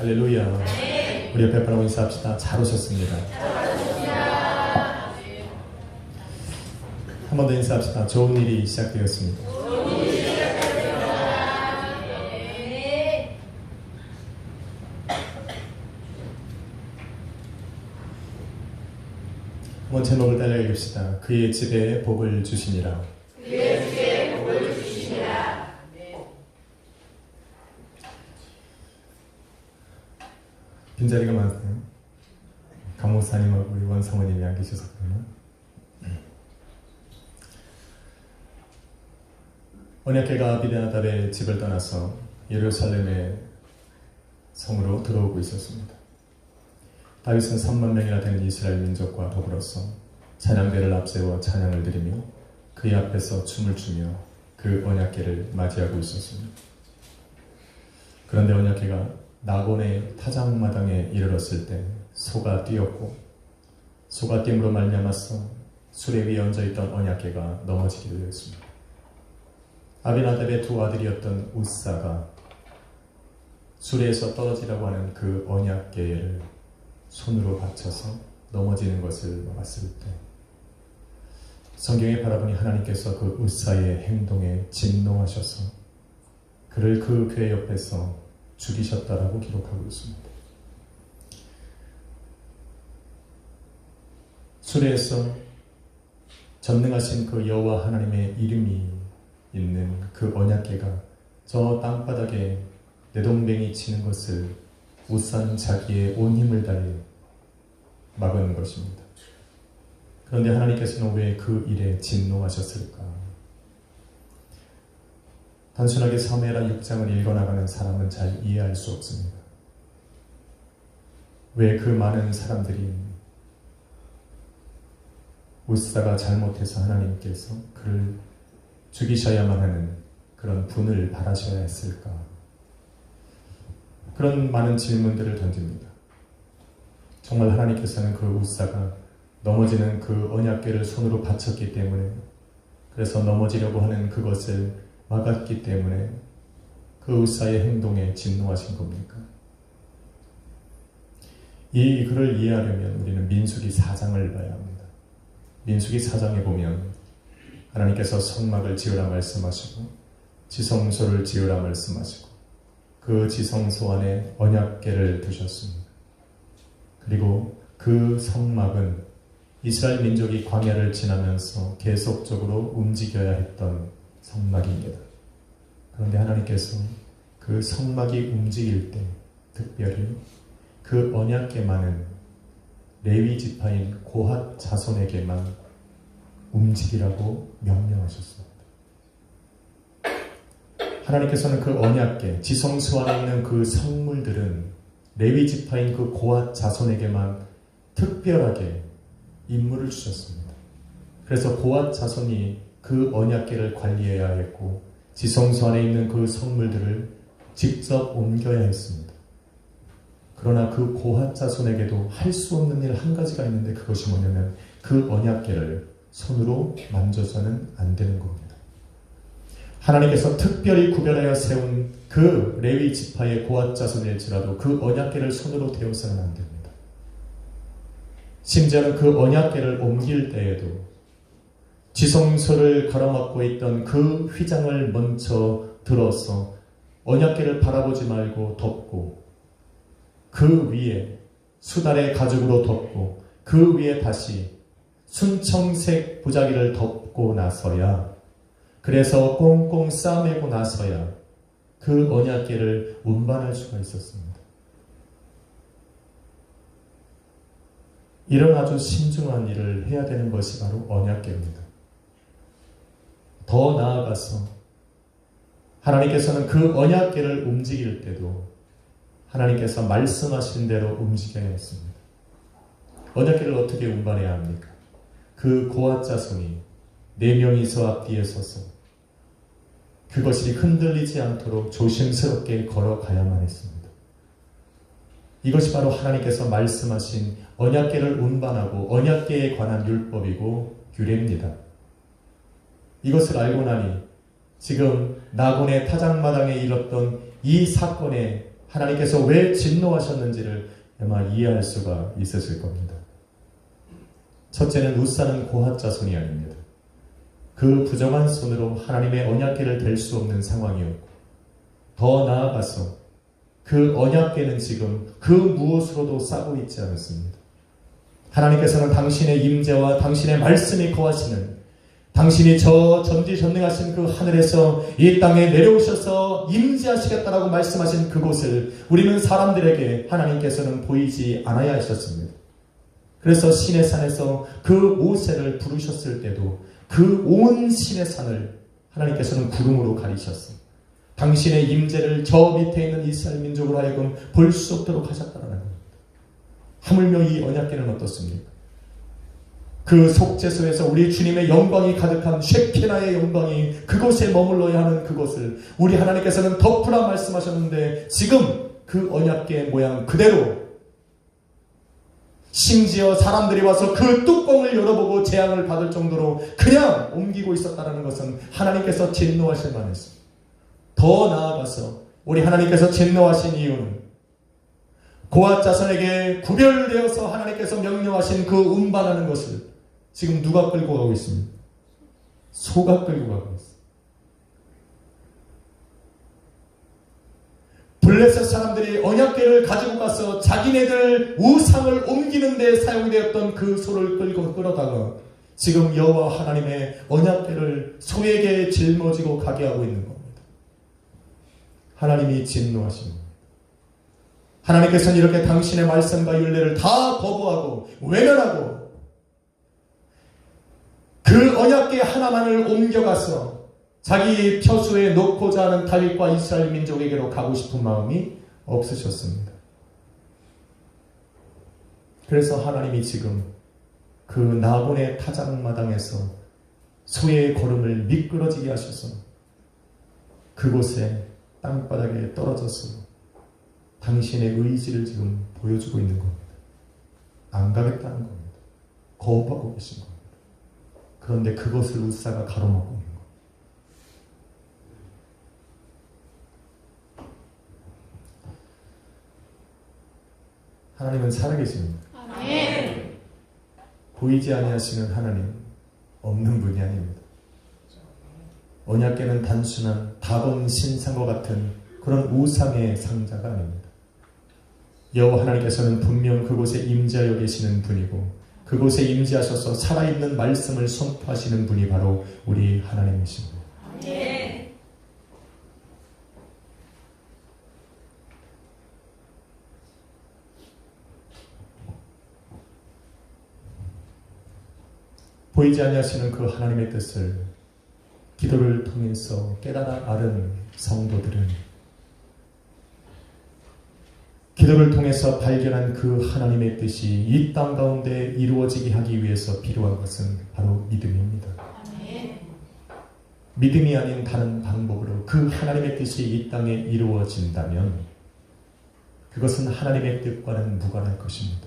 할렐루야. 우리 옆에 바라보 인사합시다. 잘 오셨습니다. 한 번 더 인사합시다. 좋은 일이 시작되었습니다. 한번 제목을 달려 읽읍시다. 그의 집에 복을 주시니라. 그의 집에 복을 주시니라. 빈자리가 많으세요? 강목사님하고 우리 원사모님이 안 계셔서 그러나? 언약궤가 아비나답의 집을 떠나서 예루살렘의 성으로 들어오고 있었습니다. 다윗은 3만 명이나 되는 이스라엘 민족과 더불어서 찬양대를 앞세워 찬양을 드리며 그의 앞에서 춤을 추며 그 언약궤를 맞이하고 있었습니다. 그런데 언약궤가 나곤의 타작마당에 이르렀을 때 소가 뛰었고 소가 뛴으로 말미암아서 수레 위에 얹어있던 언약궤가 넘어지기도 했습니다. 아비나답의 두 아들이었던 우사가 수레에서 떨어지라고 하는 그 언약궤를 손으로 받쳐서 넘어지는 것을 봤을 때 성경에 바라보니 하나님께서 그 우사의 행동에 진노하셔서 그를 그 궤 옆에서 죽이셨다라고 기록하고 있습니다. 수레에서 전능하신 그 여호와 하나님의 이름이 있는 그 언약궤가 저 땅바닥에 내동댕이 치는 것을 우사는 자기의 온 힘을 다해 막은 것입니다. 그런데 하나님께서는 왜 그 일에 진노하셨을까? 단순하게 사무엘하 6장을 읽어나가는 사람은 잘 이해할 수 없습니다. 왜 그 많은 사람들이 우사가 잘못해서 하나님께서 그를 죽이셔야만 하는 그런 분을 바라셔야 했을까? 그런 많은 질문들을 던집니다. 정말 하나님께서는 그 우사가 넘어지는 그 언약궤를 손으로 받쳤기 때문에 그래서 넘어지려고 하는 그것을 막았기 때문에 그 우사의 행동에 진노하신 겁니까? 이 글을 이해하려면 우리는 민수기 4장을 봐야 합니다. 민수기 4장에 보면 하나님께서 성막을 지으라 말씀하시고 지성소를 지으라 말씀하시고 그 지성소 안에 언약궤를 두셨습니다. 그리고 그 성막은 이스라엘 민족이 광야를 지나면서 계속적으로 움직여야 했던 성막입니다. 그런데 하나님께서 그 성막이 움직일 때 특별히 그 언약궤만은 레위 지파인 고핫 자손에게만 움직이라고 명령하셨습니다. 하나님께서는 그 언약궤, 지성소 안에 있는 그 성물들은 레위 지파인 그 고핫 자손에게만 특별하게 임무를 주셨습니다. 그래서 고핫 자손이 그 언약궤를 관리해야 했고 지성소 안에 있는 그 성물들을 직접 옮겨야 했습니다. 그러나 그 고핫 자손에게도 할 수 없는 일 한 가지가 있는데 그것이 뭐냐면 그 언약궤를 손으로 만져서는 안 되는 겁니다. 하나님께서 특별히 구별하여 세운 그 레위 지파의 고핫 자손일지라도 그 언약궤를 손으로 대어서는 안 됩니다. 심지어는 그 언약궤를 옮길 때에도 지성소를 가로막고 있던 그 휘장을 먼저 들어서 언약궤를 바라보지 말고 덮고 그 위에 수달의 가죽으로 덮고 그 위에 다시 순청색 보자기를 덮고 나서야 그래서 꽁꽁 싸매고 나서야 그 언약궤를 운반할 수가 있었습니다. 이런 아주 신중한 일을 해야 되는 것이 바로 언약궤입니다. 더 나아가서 하나님께서는 그 언약궤를 움직일 때도 하나님께서 말씀하신 대로 움직여야 했습니다. 언약궤를 어떻게 운반해야 합니까? 그 고핫 자손이 4명이서 앞뒤에 서서 그것이 흔들리지 않도록 조심스럽게 걸어가야만 했습니다. 이것이 바로 하나님께서 말씀하신 언약궤를 운반하고 언약궤에 관한 율법이고 규례입니다. 이것을 알고 나니 지금 나곤의 타작마당에 일었던 이 사건의 하나님께서 왜 진노하셨는지를 아마 이해할 수가 있으실 겁니다. 첫째는 웃사는 고핫 자손이 아닙니다. 그 부정한 손으로 하나님의 언약궤를 댈 수 없는 상황이었고, 더 나아가서 그 언약궤는 지금 그 무엇으로도 싸고 있지 않았습니다. 하나님께서는 당신의 임재와 당신의 말씀이 거하시는, 당신이 저 전지전능하신 그 하늘에서 이 땅에 내려오셔서 임재하시겠다라고 말씀하신 그곳을 우리는 사람들에게 하나님께서는 보이지 않아야 하셨습니다. 그래서 시내 산에서 그 모세를 부르셨을 때도 그 온 시내 산을 하나님께서는 구름으로 가리셨습니다. 당신의 임재를 저 밑에 있는 이스라엘 민족으로 하여금 볼 수 없도록 하셨다는 겁니다. 하물며 이 언약궤는 어떻습니까? 그 속죄소에서 우리 주님의 영광이 가득한 쉐키나의 영광이 그곳에 머물러야 하는 그곳을 우리 하나님께서는 덮으라 말씀하셨는데, 지금 그 언약궤 모양 그대로, 심지어 사람들이 와서 그 뚜껑을 열어보고 재앙을 받을 정도로 그냥 옮기고 있었다는 것은 하나님께서 진노하실 만했습니다. 더 나아가서 우리 하나님께서 진노하신 이유는 고핫 자손에게 구별되어서 하나님께서 명령하신 그 운반하는 것을 지금 누가 끌고 가고 있습니까? 소가 끌고 가고 있습니다. 블레셋 사람들이 언약궤를 가지고 가서 자기네들 우상을 옮기는 데 사용되었던 그 소를 끌어다가 지금 여호와 하나님의 언약궤를 소에게 짊어지고 가게 하고 있는 겁니다. 하나님이 진노하십니다. 하나님께서는 이렇게 당신의 말씀과 율례를 다 거부하고 외면하고 그 언약궤 하나만을 옮겨가서 자기 표수에 놓고자 하는 다윗과 이스라엘 민족에게로 가고 싶은 마음이 없으셨습니다. 그래서 하나님이 지금 그 나본의 타작마당에서 소의 걸음을 미끄러지게 하셔서 그곳에 땅바닥에 떨어져서 당신의 의지를 지금 보여주고 있는 겁니다. 안 가겠다는 겁니다. 거부하고 계신 겁니다. 그런데 그것을 웃사가 가로막고 있는 겁니다. 하나님은 살아계십니다. 아멘. 보이지 아니하시는 하나님, 없는 분이 아닙니다. 언약궤는 단순한 다본 신상과 같은 그런 우상의 상자가 아닙니다. 여호와 하나님께서는 분명 그곳에 임재하여 계시는 분이고, 그곳에 임재하셔서 살아있는 말씀을 선포하시는 분이 바로 우리 하나님이십니다. 아멘. 보이지 아니하시는 그 하나님의 뜻을 기도를 통해서 깨달아 아는 성도들은 기도를 통해서 발견한 그 하나님의 뜻이 이 땅 가운데 이루어지게 하기 위해서 필요한 것은 바로 믿음입니다. 아멘. 믿음이 아닌 다른 방법으로 그 하나님의 뜻이 이 땅에 이루어진다면 그것은 하나님의 뜻과는 무관할 것입니다.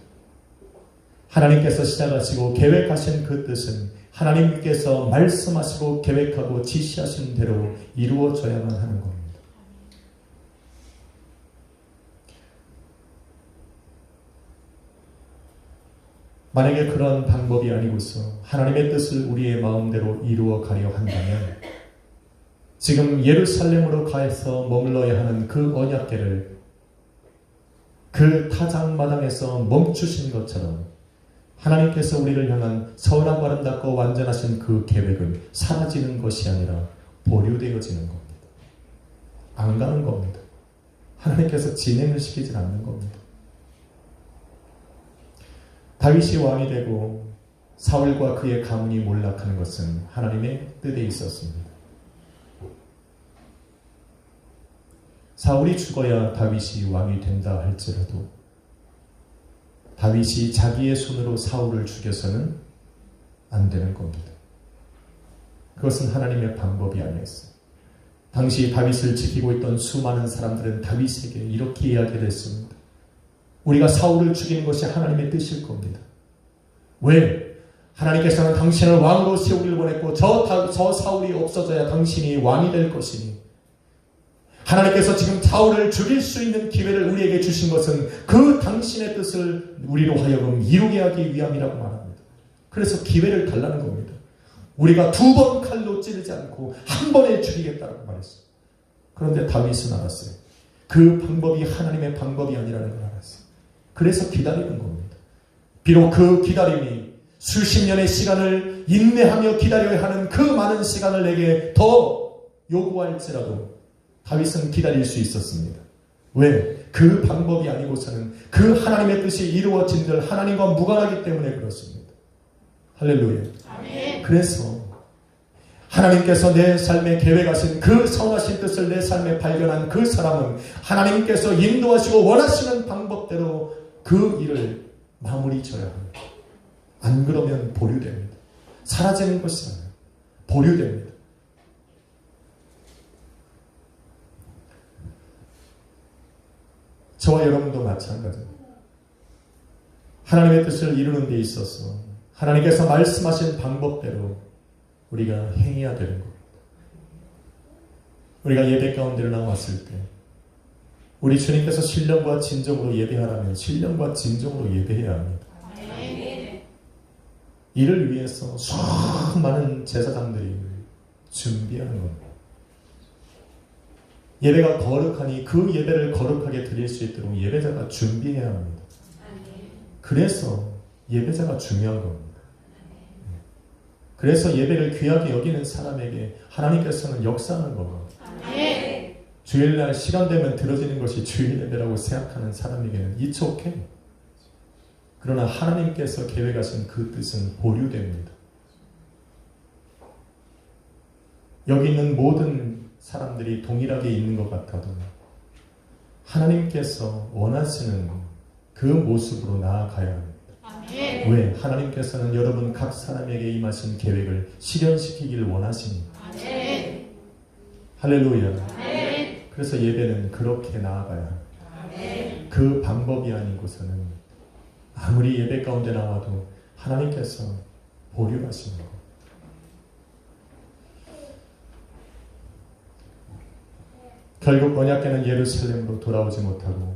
하나님께서 시작하시고 계획하신 그 뜻은 하나님께서 말씀하시고 계획하고 지시하신 대로 이루어져야만 하는 겁니다. 만약에 그런 방법이 아니고서 하나님의 뜻을 우리의 마음대로 이루어 가려 한다면 지금 예루살렘으로 가서 머물러야 하는 그 언약궤를 그 타작마당에서 멈추신 것처럼 하나님께서 우리를 향한 선하고 아름답고 완전하신 그 계획은 사라지는 것이 아니라 보류되어지는 겁니다. 안 가는 겁니다. 하나님께서 진행을 시키지 않는 겁니다. 다윗이 왕이 되고 사울과 그의 가문이 몰락하는 것은 하나님의 뜻에 있었습니다. 사울이 죽어야 다윗이 왕이 된다 할지라도 다윗이 자기의 손으로 사울을 죽여서는 안 되는 겁니다. 그것은 하나님의 방법이 아니었어요. 당시 다윗을 지키고 있던 수많은 사람들은 다윗에게 이렇게 이야기를 했습니다. 우리가 사울을 죽이는 것이 하나님의 뜻일 겁니다. 왜? 하나님께서는 당신을 왕으로 세우기를 원했고 저 사울이 없어져야 당신이 왕이 될 것이니 하나님께서 지금 사울을 죽일 수 있는 기회를 우리에게 주신 것은 그 당신의 뜻을 우리로 하여금 이루게 하기 위함이라고 말합니다. 그래서 기회를 달라는 겁니다. 우리가 2번 칼로 찌르지 않고 한 번에 죽이겠다고 말했어요. 그런데 다윗은 알았어요. 그 방법이 하나님의 방법이 아니라는 걸 알았어요. 그래서 기다리는 겁니다. 비록 그 기다림이 수십 년의 시간을 인내하며 기다려야 하는 그 많은 시간을 내게 더 요구할지라도 다윗은 기다릴 수 있었습니다. 왜? 그 방법이 아니고서는 그 하나님의 뜻이 이루어진들 하나님과 무관하기 때문에 그렇습니다. 할렐루야. 아멘. 그래서 하나님께서 내 삶에 계획하신 그 선하신 뜻을 내 삶에 발견한 그 사람은 하나님께서 인도하시고 원하시는 방법대로 그 일을 마무리 져야 합니다. 안 그러면 보류됩니다. 사라지는 것이 아니에요. 보류됩니다. 저와 여러분도 마찬가지입니다. 하나님의 뜻을 이루는 데 있어서 하나님께서 말씀하신 방법대로 우리가 행해야 되는 겁니다. 우리가 예배 가운데로 나왔을 때 우리 주님께서 신령과 진정으로 예배하라면 신령과 진정으로 예배해야 합니다. 아멘. 이를 위해서 수많은 제사장들이 준비하는 겁니다. 예배가 거룩하니 그 예배를 거룩하게 드릴 수 있도록 예배자가 준비해야 합니다. 그래서 예배자가 중요한 겁니다. 그래서 예배를 귀하게 여기는 사람에게 하나님께서는 역사하는 겁니다. 아멘. 주일날 시간 되면 들어지는 것이 주일 예배라고 생각하는 사람에게는 it's okay. 그러나 하나님께서 계획하신 그 뜻은 보류됩니다. 여기 있는 모든 사람들이 동일하게 있는 것 같아도 하나님께서 원하시는 그 모습으로 나아가야 합니다. 아멘. 왜? 하나님께서는 여러분 각 사람에게 임하신 계획을 실현시키기를 원하십니다. 아멘. 할렐루야. 아멘. 그래서 예배는 그렇게 나아가야 합니다. 아멘. 그 방법이 아니고서는 아무리 예배 가운데 나와도 하나님께서 보류하시는 것. 결국 언약궤는 예루살렘으로 돌아오지 못하고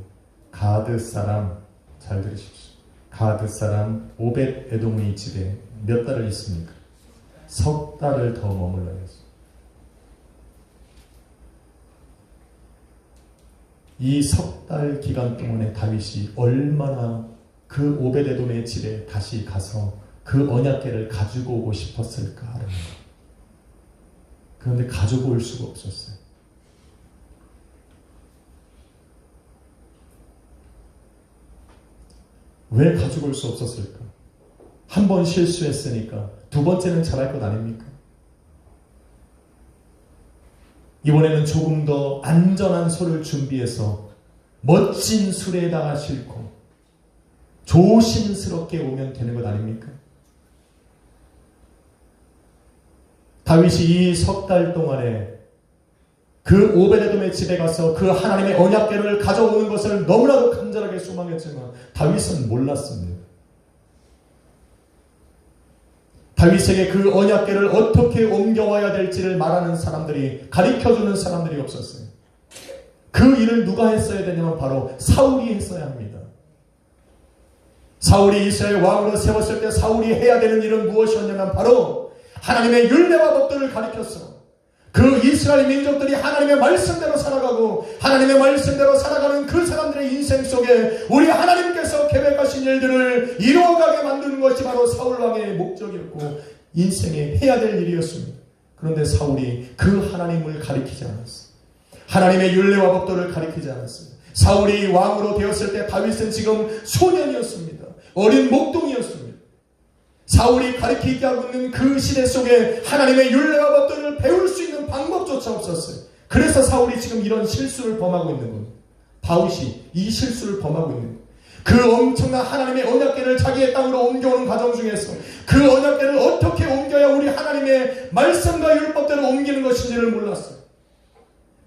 가드 사람, 잘 들으십시오. 가드 사람 오벳 에돔의 집에 몇 달을 있습니까? 석 달을 더 머물러야 했어요. 이 석 달 기간 동안에 다윗이 얼마나 그 오벳 에돔의 집에 다시 가서 그 언약궤를 가지고 오고 싶었을까 하는 거예요. 그런데 가지고 올 수가 없었어요. 왜 가지고 올 수 없었을까? 한 번 실수했으니까 두 번째는 잘할 것 아닙니까? 이번에는 조금 더 안전한 소를 준비해서 멋진 술에다가 싣고 조심스럽게 오면 되는 것 아닙니까? 다윗이 이 석 달 동안에 그 오베데돔의 집에 가서 그 하나님의 언약궤를 가져오는 것을 너무나도 간절하게 소망했지만 다윗은 몰랐습니다. 다윗에게 그 언약궤를 어떻게 옮겨와야 될지를 말하는 사람들이, 가르쳐주는 사람들이 없었어요. 그 일을 누가 했어야 되냐면 바로 사울이 했어야 합니다. 사울이 이스라엘 왕으로 세웠을 때 사울이 해야 되는 일은 무엇이었냐면 바로 하나님의 율례와 법도를 가르쳤어. 그 이스라엘 민족들이 하나님의 말씀대로 살아가고 하나님의 말씀대로 살아가는 그 사람들의 인생 속에 우리 하나님께서 계획하신 일들을 이루어가게 만드는 것이 바로 사울왕의 목적이었고 인생에 해야 될 일이었습니다. 그런데 사울이 그 하나님을 가리키지 않았어요. 하나님의 율례와 법도를 가리키지 않았어요. 사울이 왕으로 되었을 때 다윗은 지금 소년이었습니다. 어린 목동이었습니다. 사울이 가르치게 하고 있는 그 시대 속에 하나님의 율례와 법도를 배울 수 있는 방법조차 없었어요. 그래서 사울이 지금 이런 실수를 범하고 있는 겁니다. 다윗이 이 실수를 범하고 있는 거예요. 그 엄청난 하나님의 언약궤를 자기의 땅으로 옮겨오는 과정 중에서 그 언약궤를 어떻게 옮겨야 우리 하나님의 말씀과 율법대로 옮기는 것인지를 몰랐어요.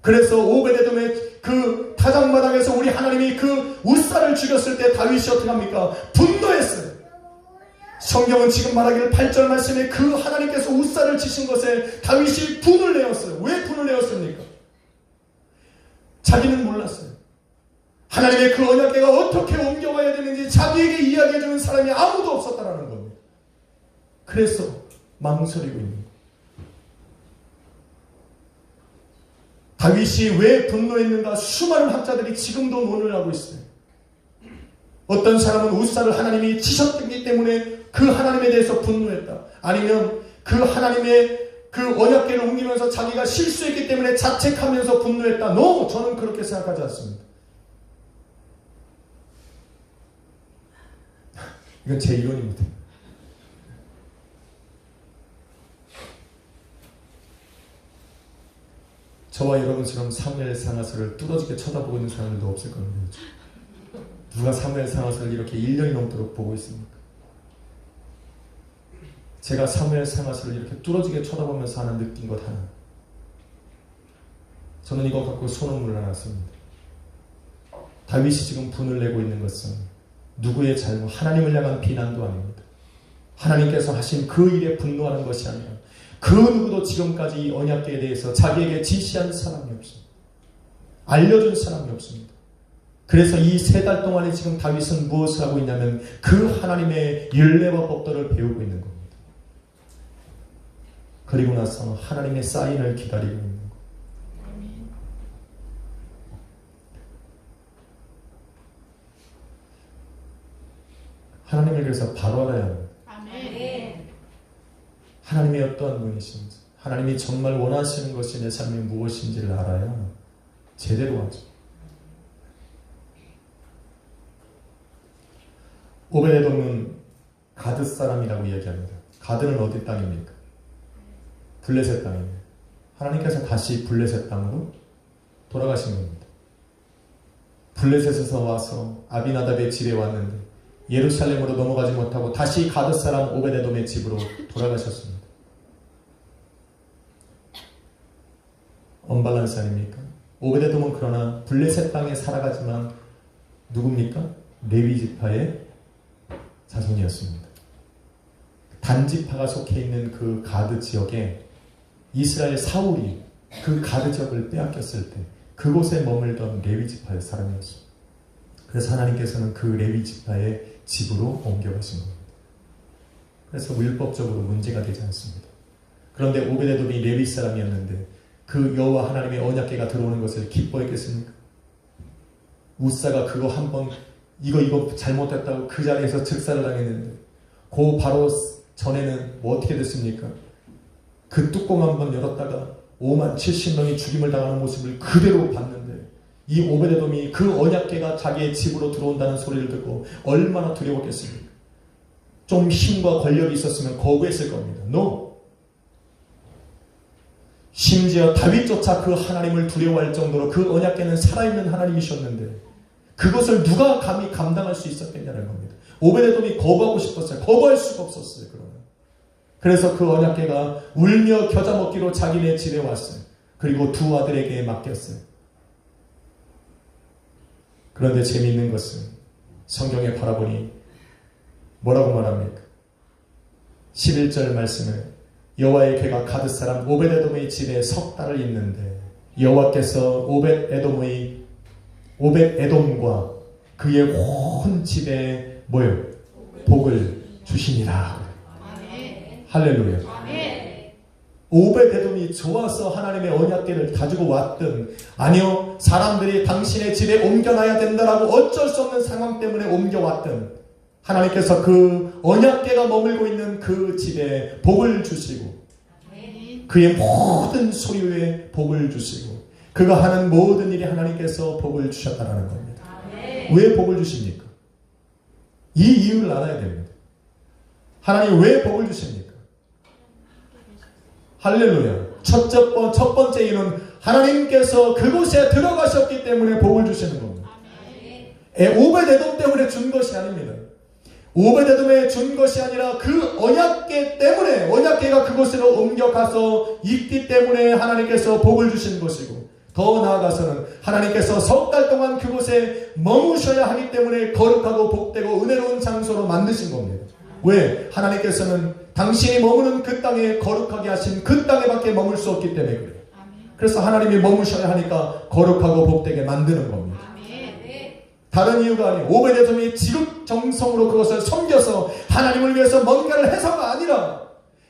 그래서 오베데돔의 그 타작마당에서 우리 하나님이 그 우사를 죽였을 때 다윗이 어떻게 합니까? 분노했어요. 성경은 지금 말하기를 8절 말씀에 그 하나님께서 우사를 치신 것에 다윗이 분을 내었어요. 왜 분을 내었습니까? 자기는 몰랐어요. 하나님의 그 언약궤가 어떻게 옮겨와야 되는지 자기에게 이야기해주는 사람이 아무도 없었다는 겁니다. 그래서 망설이고 있는 거예요. 다윗이 왜 분노했는가 수많은 학자들이 지금도 논을 하고 있어요. 어떤 사람은 웃사를 하나님이 치셨기 때문에 그 하나님에 대해서 분노했다. 아니면 그 하나님의 그 언약궤를 옮기면서 자기가 실수했기 때문에 자책하면서 분노했다. No! 저는 그렇게 생각하지 않습니다. 이건 제 이론입니다. 저와 여러분처럼 사무엘 상하스를 뚫어지게 쳐다보고 있는 사람들도 없을 겁니다. 누가 사무엘 상하스를 이렇게 1년이 넘도록 보고 있습니까? 제가 사무엘 상하스를 이렇게 뚫어지게 쳐다보면서 하는 느낀 것 하나. 저는 이거 갖고 소원을 나눴습니다. 다윗이 지금 분을 내고 있는 것은 누구의 잘못, 하나님을 향한 비난도 아닙니다. 하나님께서 하신 그 일에 분노하는 것이 아니라 그 누구도 지금까지 이 언약궤에 대해서 자기에게 지시한 사람이 없습니다. 알려준 사람이 없습니다. 그래서 이 3달 동안에 지금 다윗은 무엇을 하고 있냐면 그 하나님의 율례와 법도를 배우고 있는 겁니다. 그리고 나서 하나님의 사인을 기다리고 있는 겁니다. 하나님을 그래서 바로 알아야 합니다. 하나님이 어떠한 분이신지, 하나님이 정말 원하시는 것이 내 삶이 무엇인지를 알아야 제대로 하죠. 오베데돔은 가드 사람이라고 이야기합니다. 가드는 어디 땅입니까? 블레셋 땅입니다. 하나님께서 다시 블레셋 땅으로 돌아가신 겁니다. 블레셋에서 와서 아비나답의 집에 왔는데 예루살렘으로 넘어가지 못하고 다시 가드 사람 오베데돔의 집으로 돌아가셨습니다. 언밸런스 아닙니까? 오베데돔은 그러나 블레셋 땅에 살아가지만 누굽니까? 레위 지파의 자손이었습니다. 단지파가 속해 있는 그 가드 지역에 이스라엘 사울이 그 가드 지역을 빼앗겼을 때 그곳에 머물던 레위 지파의 사람이었습니다. 그래서 하나님께서는 그 레위 지파의 집으로 옮겨가신 겁니다. 그래서 율법적으로 문제가 되지 않습니다. 그런데 오베데돔이 레위 사람이었는데 그 여호와 하나님의 언약궤가 들어오는 것을 기뻐했겠습니까? 우사가 그거 한번 이거 잘못했다고 그 자리에서 즉사를 당했는데 그 바로 전에는 뭐 어떻게 됐습니까? 그 뚜껑 한번 열었다가 5만 70명이 죽임을 당하는 모습을 그대로 봤는데 이 오베데돔이 그 언약궤가 자기의 집으로 들어온다는 소리를 듣고 얼마나 두려웠겠습니까? 좀 힘과 권력이 있었으면 거부했을 겁니다. No! 심지어 다윗조차 그 하나님을 두려워할 정도로 그 언약궤는 살아있는 하나님이셨는데 그것을 누가 감히 감당할 수 있었겠냐는 겁니다. 오베데돔이 거부하고 싶었어요. 거부할 수가 없었어요. 그래서 그 언약궤가 울며 겨자 먹기로 자기네 집에 왔어요. 그리고 2 아들에게 맡겼어요. 그런데 재미있는 것은 성경에 바라보니 뭐라고 말합니까? 11절 말씀을 여호와의 궤가 가드 사람 오벳에돔의 집에 석 달을 있는데 여호와께서 오벳에돔과 그의 온 집에 뭐요? 복을 주시니라. 할렐루야. 오벳에돔이 좋아서 하나님의 언약궤를 가지고 왔든 아니요 사람들이 당신의 집에 옮겨놔야 된다라고 어쩔 수 없는 상황 때문에 옮겨왔든 하나님께서 그 언약궤가 머물고 있는 그 집에 복을 주시고 그의 모든 소유에 복을 주시고 그가 하는 모든 일이 하나님께서 복을 주셨다는 겁니다. 왜 복을 주십니까? 이 이유를 알아야 됩니다. 하나님 왜 복을 주십니까? 할렐루야. 첫 번째 이유는 하나님께서 그곳에 들어가셨기 때문에 복을 주시는 겁니다. 오벳에돔 때문에 준 것이 아닙니다. 오벳에돔에 준 것이 아니라 그 언약궤 때문에 언약궤가 그곳으로 옮겨가서 있기 때문에 하나님께서 복을 주시는 것이고 더 나아가서는 하나님께서 석 달 동안 그곳에 머무셔야 하기 때문에 거룩하고 복되고 은혜로운 장소로 만드신 겁니다. 왜? 하나님께서는 당신이 머무는 그 땅에 거룩하게 하신 그 땅에 밖에 머물 수 없기 때문에 그래요. 그래서 하나님이 머무셔야 하니까 거룩하고 복되게 만드는 겁니다. 다른 이유가 아니에요. 오베데돔이 지극정성으로 그것을 섬겨서 하나님을 위해서 뭔가를 해서가 아니라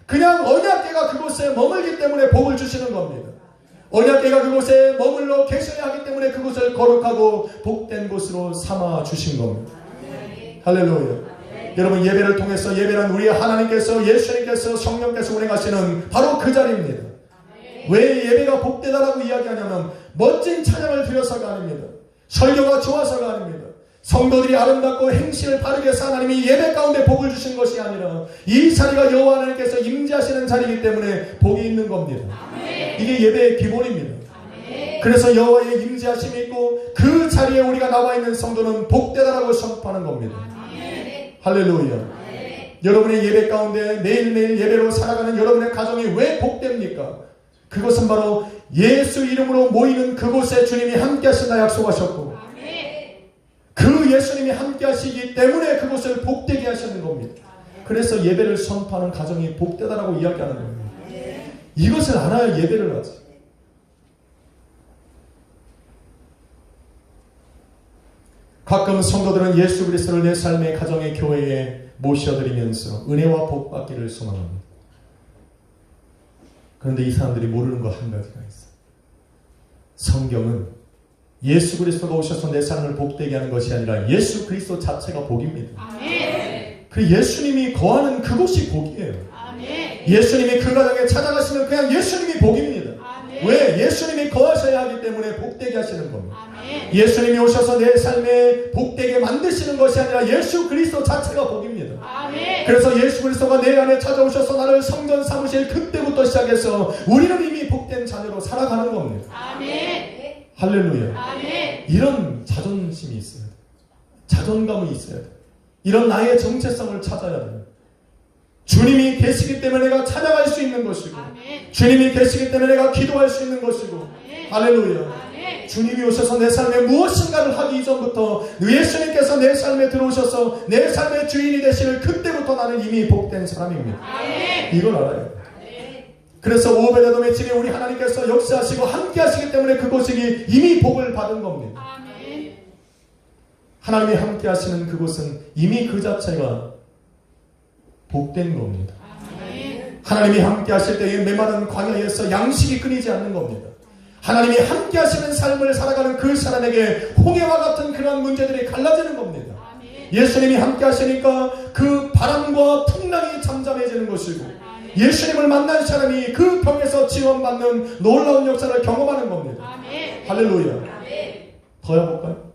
그냥 언약궤가 그곳에 머물기 때문에 복을 주시는 겁니다. 언약궤가 그곳에 머물러 계셔야 하기 때문에 그곳을 거룩하고 복된 곳으로 삼아 주신 겁니다. 할렐루야. 여러분, 예배를 통해서 예배는 우리 하나님께서, 예수님께서, 성령께서 운행하시는 바로 그 자리입니다. 왜 예배가 복되다라고 이야기하냐면 멋진 찬양을 드려서가 아닙니다. 설교가 좋아서가 아닙니다. 성도들이 아름답고 행실을 바르게 해서 하나님이 예배 가운데 복을 주신 것이 아니라 이 자리가 여호와 하나님께서 임재하시는 자리이기 때문에 복이 있는 겁니다. 이게 예배의 기본입니다. 그래서 여호와의 임재하심이 있고 그 자리에 우리가 나와 있는 성도는 복되다라고 선포하는 겁니다. 할렐루야. 여러분의 예배 가운데 매일매일 예배로 살아가는 여러분의 가정이 왜 복됩니까? 그것은 바로 예수 이름으로 모이는 그곳에 주님이 함께 하신다 약속하셨고 그 예수님이 함께 하시기 때문에 그곳을 복되게 하시는 겁니다. 그래서 예배를 선포하는 가정이 복되다라고 이야기하는 겁니다. 이것을 알아야 예배를 하지. 가끔 성도들은 예수 그리스도를 내 삶의 가정의 교회에 모셔드리면서 은혜와 복 받기를 소망합니다. 그런데 이 사람들이 모르는 거 한 가지가 있어요. 성경은 예수 그리스도가 오셔서 내 삶을 복되게 하는 것이 아니라 예수 그리스도 자체가 복입니다. 그 예수님이 거하는 그곳이 복이에요. 예수님이 그 가정에 찾아가시면 그냥 예수님이 복입니다. 왜? 예수님이 거하셔야 하기 때문에 복되게 하시는 겁니다. 예수님이 오셔서 내 삶에 복되게 만드시는 것이 아니라 예수 그리스도 자체가 복입니다. 그래서 예수 그리스도가 내 안에 찾아오셔서 나를 성전 삼으실 그때부터 시작해서 우리는 이미 복된 자녀로 살아가는 겁니다. 할렐루야. 이런 자존심이 있어야 돼. 자존감이 있어야 돼. 이런 나의 정체성을 찾아야 돼. 주님이 계시기 때문에 내가 찾아갈 수 있는 것이고 주님이 계시기 때문에 내가 기도할 수 있는 것이고 할렐루야. 주님이 오셔서 내 삶에 무엇인가를 하기 이전부터 예수님께서 내 삶에 들어오셔서 내 삶의 주인이 되시는 그때부터 나는 이미 복된 사람입니다. 이걸 알아요. 그래서 오베데돔의 집에 우리 하나님께서 역사하시고 함께 하시기 때문에 그곳이 이미 복을 받은 겁니다. 하나님이 함께 하시는 그곳은 이미 그 자체가 복된 겁니다. 하나님이 함께 하실 때에 메마른 광야에서 양식이 끊이지 않는 겁니다. 하나님이 함께 하시는 삶을 살아가는 그 사람에게 홍해와 같은 그런 문제들이 갈라지는 겁니다. 예수님이 함께 하시니까 그 바람과 풍랑이 잠잠해지는 것이고 예수님을 만난 사람이 그 병에서 지원받는 놀라운 역사를 경험하는 겁니다. 할렐루야. 더 해볼까요?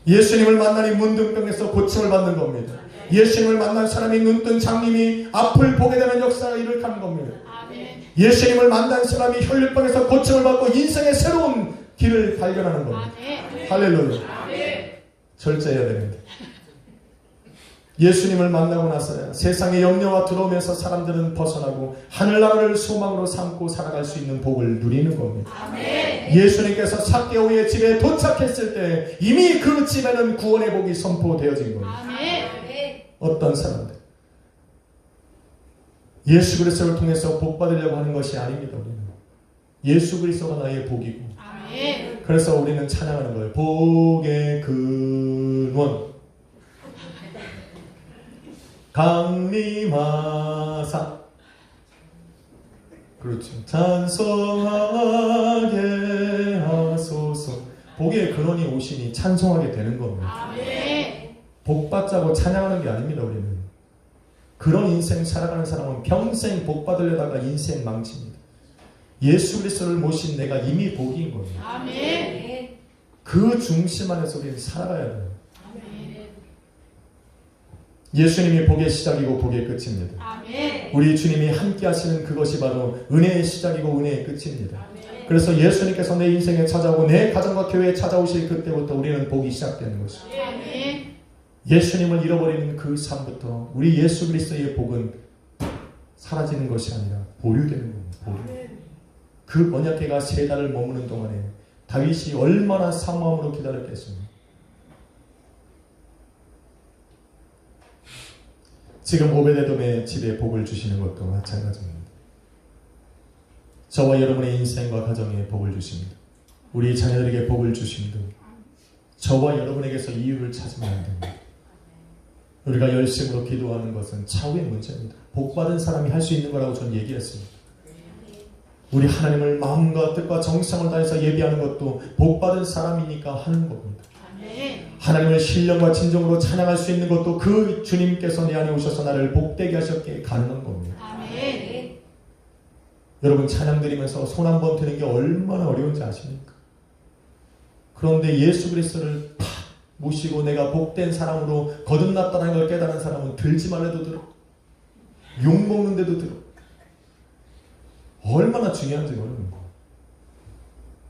예수님을 만나니 문둥병에서 고침을 받는 겁니다. 예수님을 만난 사람이 눈뜬 장님이 앞을 보게 되는 역사를 일으키는 겁니다. 예수님을 만난 사람이 혈류병에서 고침을 받고 인생의 새로운 길을 발견하는 겁니다. 할렐루야. 절제해야 됩니다. 예수님을 만나고 나서야 세상의 염려와 두려움에서 사람들은 벗어나고 하늘나라를 소망으로 삼고 살아갈 수 있는 복을 누리는 겁니다. 예수님께서 삭개오의 집에 도착했을 때 이미 그 집에는 구원의 복이 선포되어진 겁니다. 어떤 사람들 예수 그리스도를 통해서 복 받으려고 하는 것이 아닙니다. 우리는 예수 그리스도가 나의 복이고 그래서 우리는 찬양하는 거예요. 복의 근원 강림하사 그렇죠. 찬송하게 하소서. 복의 근원이 오시니 찬송하게 되는 겁니다. 복 받자고 찬양하는 게 아닙니다. 우리는 그런 인생 살아가는 사람은 평생 복 받으려다가 인생 망칩니다. 예수 그리스도를 모신 내가 이미 복인 겁니다. 그 중심 안에서 우리는 살아가야 돼요. 예수님이 복의 시작이고 복의 끝입니다. 우리 주님이 함께 하시는 그것이 바로 은혜의 시작이고 은혜의 끝입니다. 그래서 예수님께서 내 인생에 찾아오고 내 가정과 교회에 찾아오실 그때부터 우리는 복이 시작되는 것입니다. 예수님을 잃어버리는 그 삶부터 우리 예수 그리스도의 복은 사라지는 것이 아니라 보류되는 겁니다. 보류. 그 언약궤가 3달을 머무는 동안에 다윗이 얼마나 사모함으로 기다렸겠습니까? 지금 오베데돔의 집에 복을 주시는 것도 마찬가지입니다. 저와 여러분의 인생과 가정에 복을 주십니다. 우리 자녀들에게 복을 주십니다. 저와 여러분에게서 이유를 찾으면 안 됩니다. 우리가 열심으로 기도하는 것은 차후의 문제입니다. 복받은 사람이 할 수 있는 거라고 저는 얘기했습니다. 우리 하나님을 마음과 뜻과 정성을 다해서 예배하는 것도 복받은 사람이니까 하는 겁니다. 하나님을 신령과 진정으로 찬양할 수 있는 것도 그 주님께서 내 안에 오셔서 나를 복되게 하셨기에 가능한 겁니다. 아멘. 여러분 찬양 드리면서 손 한 번 드는 게 얼마나 어려운지 아십니까? 그런데 예수 그리스도를 탁 모시고 내가 복된 사람으로 거듭났다는 걸 깨달은 사람은 들지 말래도 들어, 욕먹는데도 들어. 얼마나 중요한지 모르는 거예요.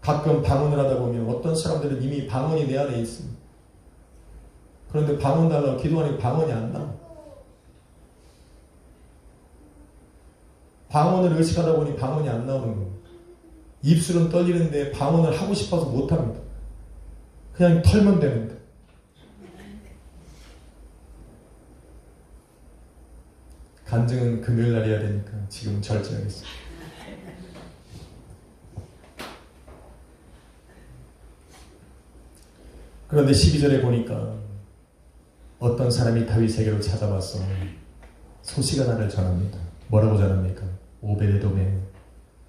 가끔 방언을 하다 보면 어떤 사람들은 이미 방언이 내 안에 있습니다. 그런데 방언 달라고 기도하니 방언이 안 나와. 방언을 의식하다 보니 방언이 안 나오는 거예요. 입술은 떨리는데 방언을 하고 싶어서 못합니다. 그냥 털면 되는데. 간증은 금요일 날 해야 되니까 지금 절제하겠습니다. 그런데 12절에 보니까 어떤 사람이 다윗에게로 찾아와서 소식을 하나를 전합니다. 뭐라고 전합니까? 오베데돔에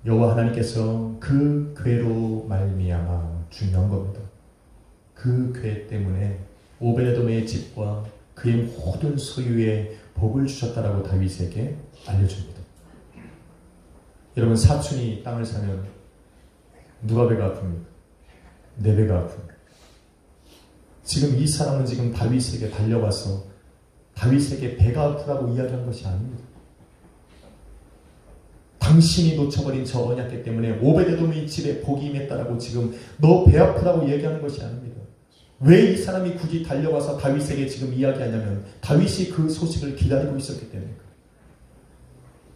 여호와 하나님께서 그 괴로 말미암아, 중요한 겁니다. 그 괴 때문에 오베데돔의 집과 그의 모든 소유에 복을 주셨다라고 다윗에게 알려줍니다. 여러분, 사촌이 땅을 사면 누가 배가 아픕니까? 내 배가 아픕니다. 지금 이 사람은 지금 다윗에게 달려와서 다윗에게 배가 아프다고 이야기한 것이 아닙니다. 당신이 놓쳐버린 저 언약궤 때문에 오베데돔의 집에 복이 임했다라고 지금 너 배 아프다고 얘기하는 것이 아닙니다. 왜 이 사람이 굳이 달려와서 다윗에게 지금 이야기하냐면 다윗이 그 소식을 기다리고 있었기 때문입니다.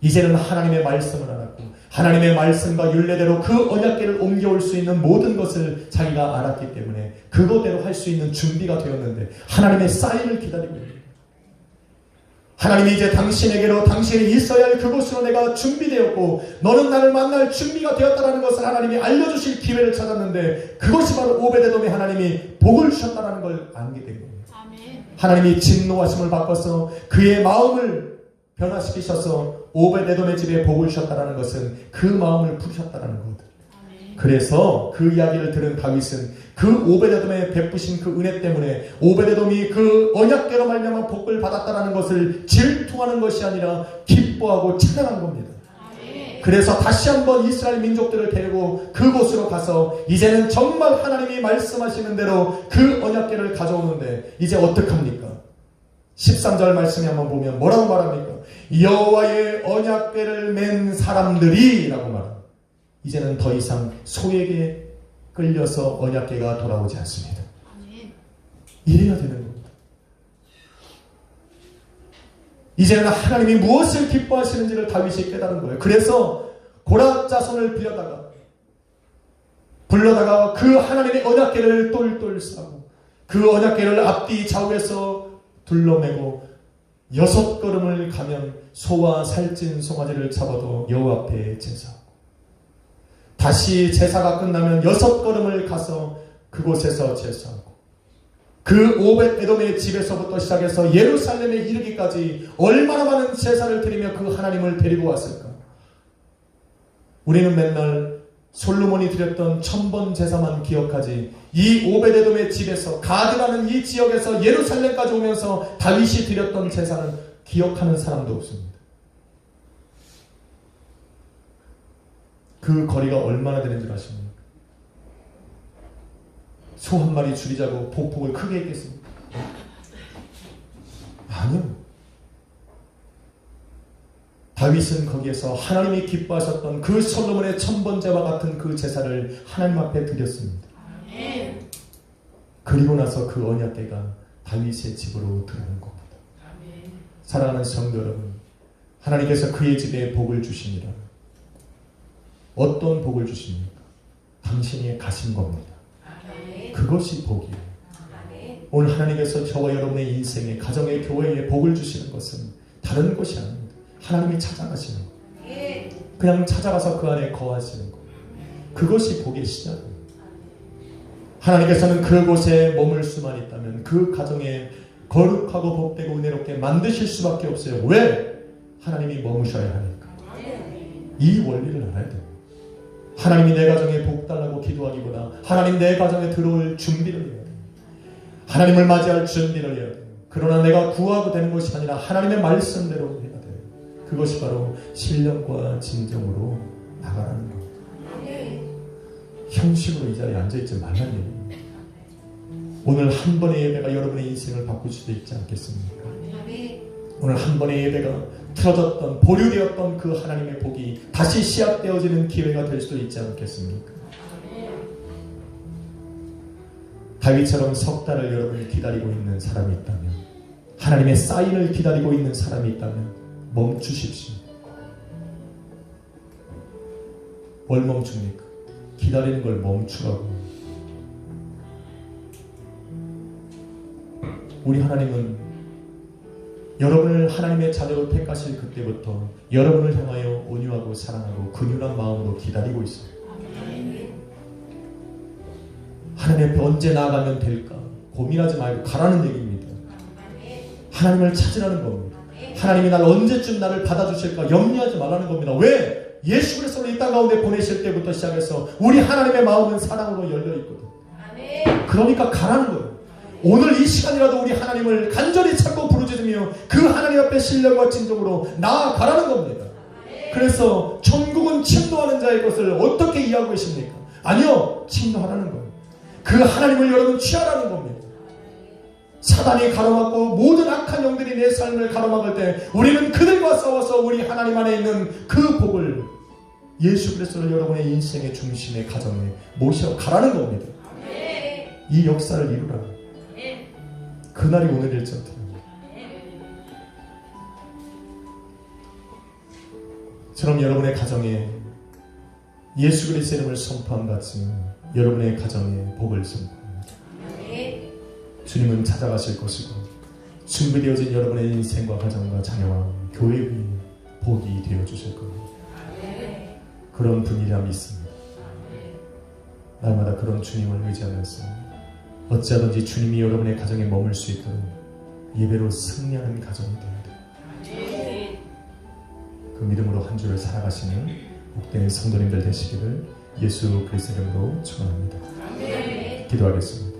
이제는 하나님의 말씀을 알았고 하나님의 말씀과 율례대로 그 언약궤를 옮겨올 수 있는 모든 것을 자기가 알았기 때문에 그거대로 할 수 있는 준비가 되었는데 하나님의 사인을 기다리고 있습니다. 하나님이 이제 당신에게로 당신이 있어야 할 그곳으로 내가 준비되었고 너는 나를 만날 준비가 되었다는 것을 하나님이 알려주실 기회를 찾았는데 그것이 바로 오베데돔에 하나님이 복을 주셨다는 걸 알게 된 겁니다. 아멘. 하나님이 진노하심을 바꿔서 그의 마음을 변화시키셔서 오베데돔의 집에 복을 주셨다는 것은 그 마음을 부르셨다는 것. 그래서 그 이야기를 들은 다윗은 그 오베데돔에 베푸신 그 은혜 때문에 오베데돔이 그 언약궤로 말미암아 복을 받았다는 것을 질투하는 것이 아니라 기뻐하고 찬양한 겁니다. 그래서 다시 한번 이스라엘 민족들을 데리고 그곳으로 가서 이제는 정말 하나님이 말씀하시는 대로 그 언약궤를 가져오는데 이제 어떡합니까? 13절 말씀에 한번 보면 뭐라고 말합니까? 여호와의 언약궤를 맨 사람들이 라고 말합니다. 이제는 더 이상 소에게 끌려서 언약궤가 돌아오지 않습니다. 이래야 되는 겁니다. 이제는 하나님이 무엇을 기뻐하시는지를 다윗이 깨달은 거예요. 그래서 고라 자손을 불러다가 그 하나님의 언약궤를 똘똘 싸고 그 언약궤를 앞뒤 좌우에서 둘러매고 6걸음을 가면 소와 살찐 송아지를 잡아도 여호와 앞에 제사하고 다시 제사가 끝나면 6걸음을 가서 그곳에서 제사하고 그 오벳에돔의 집에서부터 시작해서 예루살렘에 이르기까지 얼마나 많은 제사를 드리며 그 하나님을 데리고 왔을까? 우리는 맨날 솔로몬이 드렸던 1000번 제사만 기억하지 이 오벳에돔의 집에서 가드라는 이 지역에서 예루살렘까지 오면서 다윗이 드렸던 제사는 기억하는 사람도 없습니다. 그 거리가 얼마나 되는 줄 아십니까? 소 한 마리 줄이자고 보폭을 크게 했겠습니까? 아니요. 다윗은 거기에서 하나님이 기뻐하셨던 그 솔로몬의 1000번제와 같은 그 제사를 하나님 앞에 드렸습니다. 그리고 나서 그 언약궤가 다윗의 집으로 들어온 겁니다. 사랑하는 성도 여러분, 하나님께서 그의 집에 복을 주시니라. 어떤 복을 주십니까? 당신이 가신 겁니다. 그것이 복이에요. 오늘 하나님께서 저와 여러분의 인생에, 가정의, 교회에 복을 주시는 것은 다른 것이 아닙니다. 하나님이 찾아가시는 거예요. 그냥 찾아가서 그 안에 거하시는 것. 그것이 복의 시작입니다. 하나님께서는 그곳에 머물 수만 있다면 그 가정에 거룩하고 복되고 은혜롭게 만드실 수밖에 없어요. 왜? 하나님이 머무셔야 하니까. 이 원리를 알아야 돼요. 하나님이 내 가정에 복 달라고 기도하기보다 하나님 내 가정에 들어올 준비를 해야 돼요. 하나님을 맞이할 준비를 해야 돼요. 그러나 내가 구하고 되는 것이 아니라 하나님의 말씀대로 해야 돼요. 그것이 바로 신령과 진정으로 나가라는 겁니다. 형식으로 이 자리에 앉아있지 말라는 얘기입니다. 오늘 한 번의 예배가 여러분의 인생을 바꿀 수도 있지 않겠습니까? 오늘 한 번의 예배가 틀어졌던 보류되었던 그 하나님의 복이 다시 시작되어지는 기회가 될 수도 있지 않겠습니까? 다윗처럼 석 달을 여러분이 기다리고 있는 사람이 있다면, 하나님의 사인을 기다리고 있는 사람이 있다면 멈추십시오. 뭘 멈춥니까? 기다리는 걸 멈추라고. 우리 하나님은 여러분을 하나님의 자녀로 택하실 그때부터 여러분을 향하여 온유하고 사랑하고 근육한 마음으로 기다리고 있어요. 하나님 앞에 언제 나아가면 될까 고민하지 말고 가라는 얘기입니다. 하나님을 찾으라는 겁니다. 하나님이 날 언제쯤 나를 받아주실까 염려하지 말라는 겁니다. 왜? 예수 그리스도를 이 땅 가운데 보내실 때부터 시작해서 우리 하나님의 마음은 사랑으로 열려있거든. 그러니까 가라는 거예요. 오늘 이 시간이라도 우리 하나님을 간절히 찾고 부르짖으며 그 하나님 앞에 신령과 진정으로 나아가라는 겁니다. 그래서 천국은 침노하는 자의 것을 어떻게 이해하고 계십니까? 아니요, 침노하라는 거예요. 그 하나님을 여러분 취하라는 겁니다. 사단이 가로막고 모든 악한 영들이 내 삶을 가로막을 때 우리는 그들과 싸워서 우리 하나님 안에 있는 그 복을 예수 그리스도를 여러분의 인생의 중심의 가정에 모셔가라는 겁니다. 이 역사를 이루라. 그날이 오늘일지어다. 저럼 여러분의 가정에 예수 그리스도의 이름을 선포한 같이 여러분의 가정에 복을 선포합니다. 주님은 찾아가실 것이고 준비되어진 여러분의 인생과 가정과 자녀와 교회 위에 복이 되어주실 겁니다. 그런 분이라 믿습니다. 날마다 그런 주님을 의지하면서 어찌하든지 주님이 여러분의 가정에 머물 수 있도록 예배로 승리하는 가정이 되어야 돼요. 그 믿음으로 한 주를 살아가시는 복된 성도님들 되시기를 예수 그리스도 이름으로 축원합니다. 기도하겠습니다.